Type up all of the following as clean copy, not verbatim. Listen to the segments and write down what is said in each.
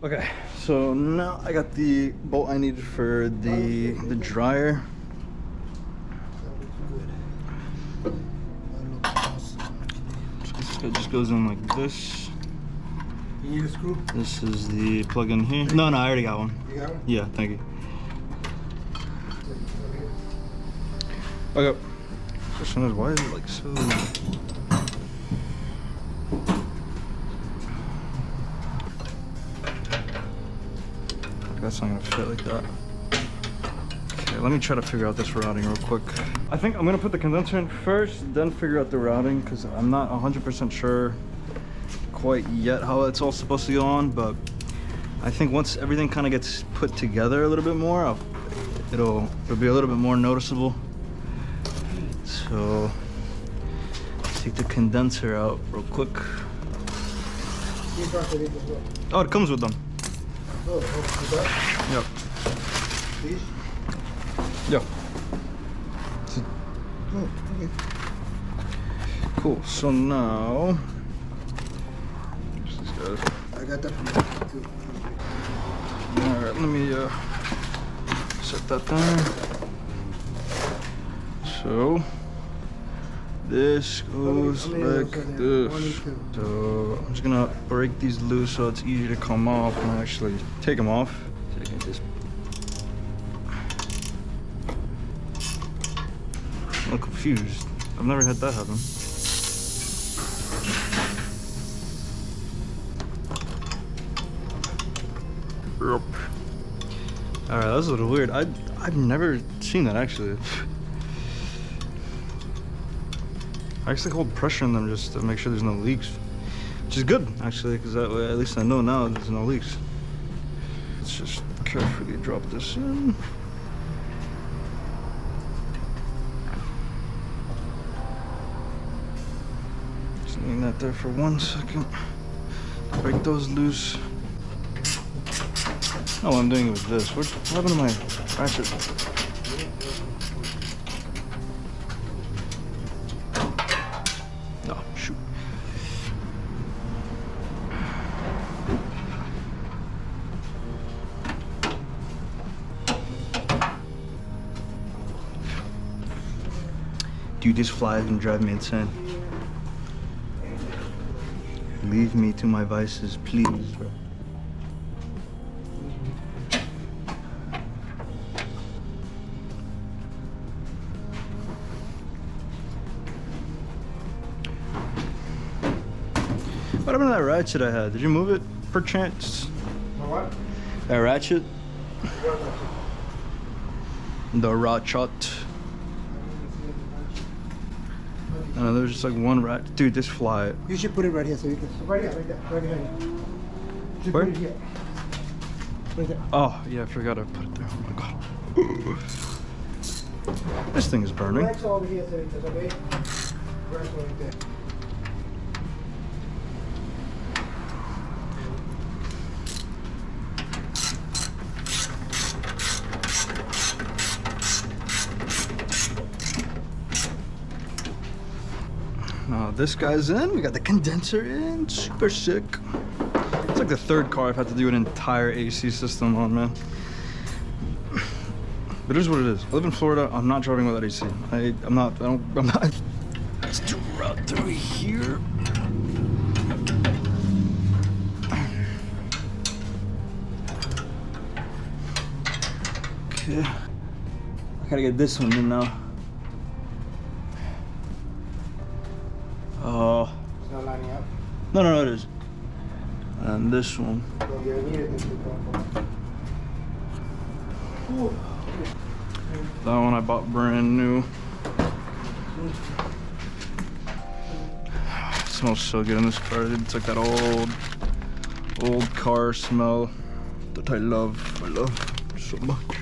Okay, so now I got the bolt I needed for the dryer. So it just goes in like this. You need a screw? This is the plug in here. No, I already got one. You got one? Yeah, thank you. Okay. Question is, why is it like so? That's not gonna fit like that. Okay, let me try to figure out this routing real quick. I think I'm gonna put the condenser in first, then figure out the routing, because I'm not 100% sure quite yet how it's all supposed to go on, but I think once everything kind of gets put together a little bit more, it'll be a little bit more noticeable. So let's take the condenser out real quick. Oh, it comes with them. Oh, Yep. Please? Yeah. Oh, okay. Cool. So now, these guys. I got that from you too. All right, let me set that down. So this goes like this. So I'm just gonna break these loose so it's easy to come off and actually take them off. So I can just. I'm confused. I've never had that happen. All right, that was a little weird. I've never seen that actually. I actually hold pressure in them just to make sure there's no leaks, which is good actually, because that way at least I know now there's no leaks. Let's just carefully drop this in. Just leave that there for 1 second. Break those loose. Oh, I'm doing it with this. What happened to my ratchet? Oh, shoot. Dude, this fly is gonna drive me insane. Leave me to my vices, please, bro. What happened to that ratchet I had? Did you move it perchance? What? That ratchet? The ratchet. No, there's just like one rat. Dude, this fly. You should put it right here so you can. Right here, right there, right here. You should Where? put it here. Right there. Oh, yeah, I forgot to put it there. Oh my god. This thing is burning. Wax over here, Saritas, okay? Wax over there. Now this guy's in. We got the condenser in. Super sick. It's like the third car I've had to do an entire AC system on, man. But it is what it is. I live in Florida. I'm not driving without AC. I'm not. Let's do route through here. Okay. I gotta get this one in now. Oh. It's not lining up. No, it is. And this one. So you needed this to come from. That one I bought brand new. It smells so good in this car. It's like that old car smell that I love so much.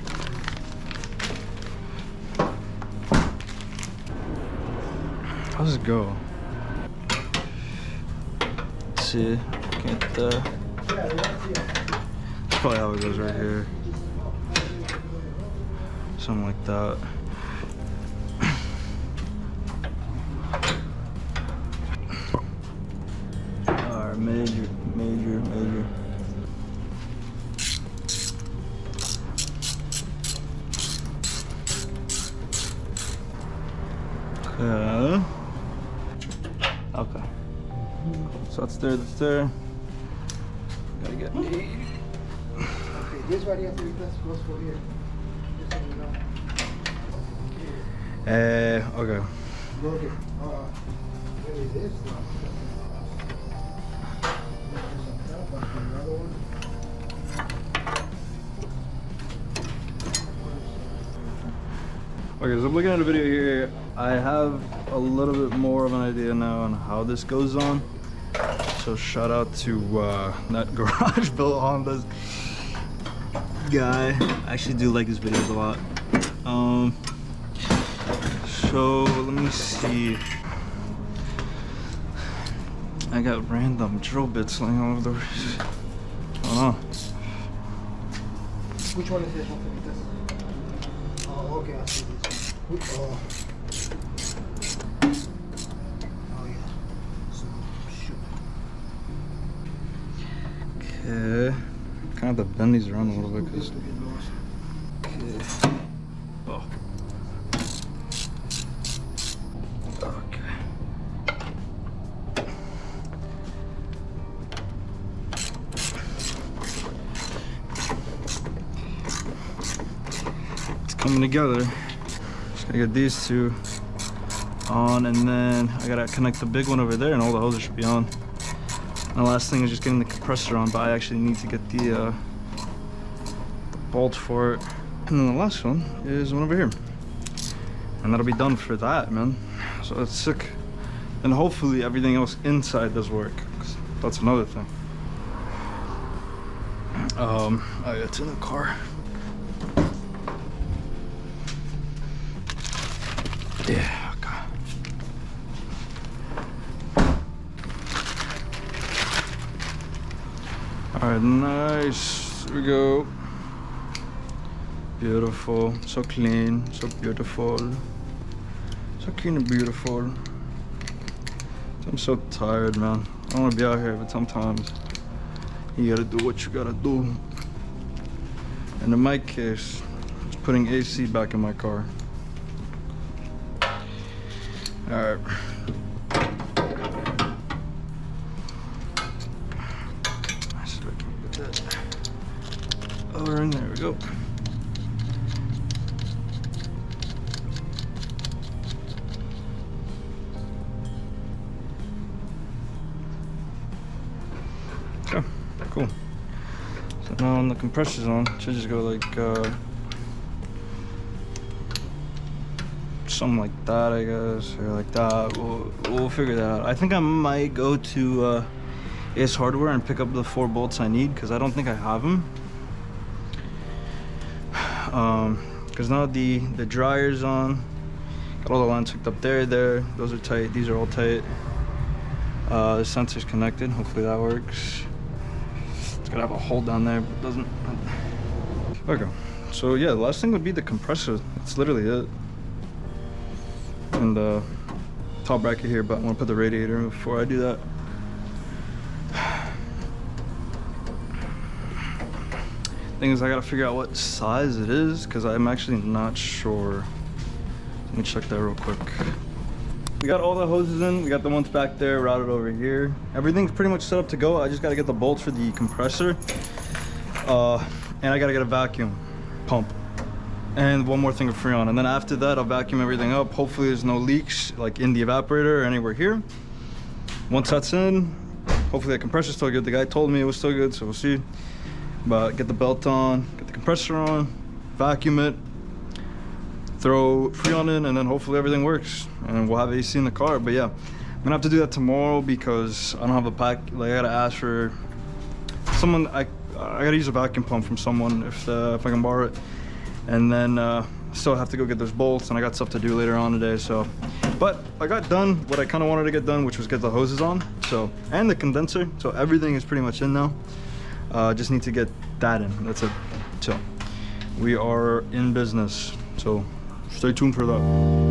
How does it go? Let's see. Can't that's probably how it goes right here. Something like that. Alright, major. Okay. So that's there, that's there. Gotta get 80. Okay, this variante goes for here. This one, Okay. Okay. Maybe this one. Another one. Okay, so I'm looking at a video here. I have a little bit more of an idea now on how this goes on. So shout out to that garage built Honda's guy. I actually do like his videos a lot. So let me see. I got random drill bits laying all over the place. Oh no. Which one is this one? Oh, okay, I see this one. Oh. Oh yeah. So, shoot. Okay. Kind of have to bend these around a little bit because. Okay. Oh. Okay. It's coming together. Just gotta get these two on, and then I gotta connect the big one over there, and all the hoses should be on. And the last thing is just getting the compressor on, but I actually need to get the bolt for it. And then the last one is one over here. And that'll be done for that, man. So that's sick. And hopefully everything else inside does work, 'cause that's another thing. It's in the car. Yeah, okay. All right, nice. Here we go. Beautiful, so clean, so beautiful. So clean and beautiful. I'm so tired, man. I don't want to be out here, but sometimes you gotta do what you gotta do. And in my case, it's putting AC back in my car. All right. Oh, and there we go. Okay, cool. So now when the compressor's on, it should just go like something like that, I guess, or like that. We'll figure that out. I think I might go to Ace Hardware and pick up the 4 bolts I need, because I don't think I have them. Because now the dryer's on, got all the lines hooked up there, those are tight, these are all tight. The sensor's connected, hopefully that works. It's gonna have a hole down there, but it doesn't. Okay, so yeah, the last thing would be the compressor. That's literally it. And the top bracket here, but I want to put the radiator in before I do that. Thing is, I gotta figure out what size it is, because I'm actually not sure. Let me check that real quick. We got all the hoses in, we got the ones back there routed over here. Everything's pretty much set up to go. I just gotta get the bolts for the compressor. And I gotta get a vacuum pump. And one more thing of Freon. And then after that, I'll vacuum everything up. Hopefully there's no leaks, like in the evaporator or anywhere here. Once that's in, hopefully the compressor's still good. The guy told me it was still good, so we'll see. But get the belt on, get the compressor on, vacuum it, throw Freon in, and then hopefully everything works. And we'll have AC in the car. But yeah, I'm gonna have to do that tomorrow because I don't have a pack. Like, I gotta ask for someone. I gotta use a vacuum pump from someone if I can borrow it. And then still have to go get those bolts, and I got stuff to do later on today. So, but I got done what I kind of wanted to get done, which was get the hoses on. So, and the condenser. So everything is pretty much in now. Just need to get that in. That's it. So we are in business. So stay tuned for that.